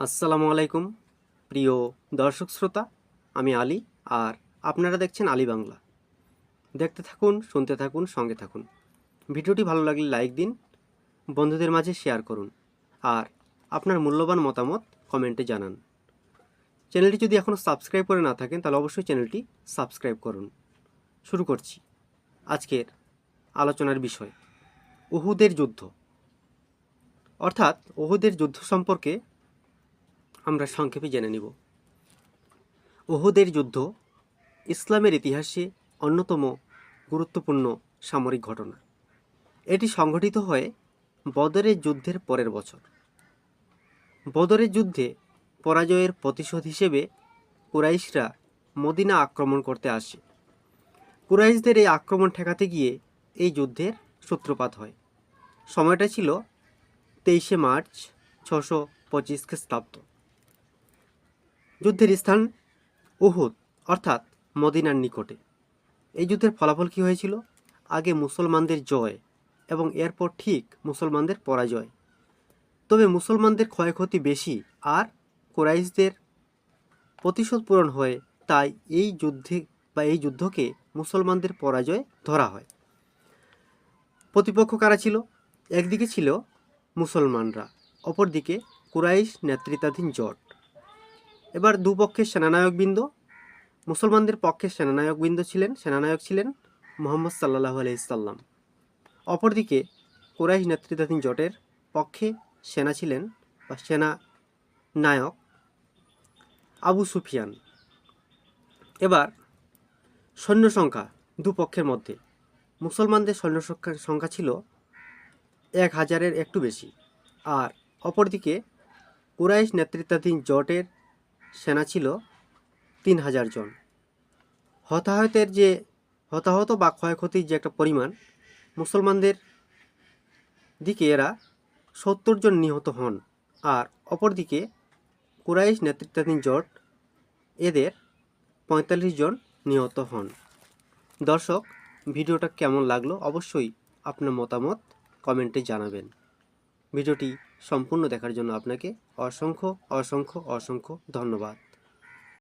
আসসালামু আলাইকুম প্রিয় দর্শক শ্রোতা, আমি আলী আর আপনারা দেখছেন আলী বাংলা। দেখতে থাকুন, শুনতে থাকুন, সঙ্গে থাকুন। ভিডিওটি ভালো লাগলে লাইক দিন, বন্ধুদের মাঝে শেয়ার করুন আর আপনার মূল্যবান মতামত কমেন্টে জানান। চ্যানেলটি যদি এখনও সাবস্ক্রাইব করে না থাকেন তাহলে অবশ্যই চ্যানেলটি সাবস্ক্রাইব করুন। শুরু করছি আজকের আলোচনার বিষয়, উহুদের যুদ্ধ। অর্থাৎ উহুদের যুদ্ধ সম্পর্কে আমরা সংক্ষেপে জেনে নিব। উহুদের যুদ্ধ ইসলামের ইতিহাসে অন্যতম গুরুত্বপূর্ণ সামরিক ঘটনা। এটি সংঘটিত হয় বদরের যুদ্ধের পরের বছর। বদরের যুদ্ধে পরাজয়ের প্রতিশোধ হিসেবে কুরাইশরা মদিনা আক্রমণ করতে আসে। কুরাইশদের এই আক্রমণ ঠেকাতে গিয়ে এই যুদ্ধের সূত্রপাত হয়। সময়টা ছিল 23শে মার্চ 625 খ্রিস্টাব্দ। যুদ্ধের স্থান উহুদ অর্থাৎ মদিনার নিকটে। এই যুদ্ধের ফলাফল কী হয়েছিল? আগে মুসলমানদের জয় এবং এরপর ঠিক মুসলমানদের পরাজয়। তবে মুসলমানদের ক্ষয়ক্ষতি বেশি আর কুরাইশদের প্রতিশোধ পূরণ হয়, তাই এই যুদ্ধকে মুসলমানদের পরাজয় ধরা হয়। প্রতিপক্ষ কারা ছিল? একদিকে ছিল মুসলমানরা, অপরদিকে কুরাইশ নেতৃত্বাধীন জোট। এবার দুপক্ষের সেনানায়কবৃন্দ, মুসলমানদের পক্ষে সেনানায়ক ছিলেন মুহাম্মদ সাল্লাল্লাহু আলাইহি সাল্লাম। অপরদিকে কুরাইশ নেতৃত্বাধীন জোটের পক্ষে সেনা নায়ক আবু সুফিয়ান। এবার সৈন্য সংখ্যা দুপক্ষের মধ্যে, মুসলমানদের সৈন্য সংখ্যা ছিল 1000-এর একটু বেশি, আর অপরদিকে কুরাইশ নেতৃত্বাধীন জোটের সেনা ছিল 3000 জন। হতাহত বা ক্ষয়ক্ষতির যে একটা পরিমাণ, মুসলমানদের দিকে এরা 70 জন নিহত হন, আর অপরদিকে কুরাইশ নেতৃত্বাধীন জোট এদের 45 জন নিহত হন। দর্শক, ভিডিওটা কেমন লাগলো অবশ্যই আপনার মতামত কমেন্টে জানাবেন। ভিডিওটি সম্পূর্ণ দেখার জন্য আপনাকে অসংখ্য অসংখ্য অসংখ্য ধন্যবাদ।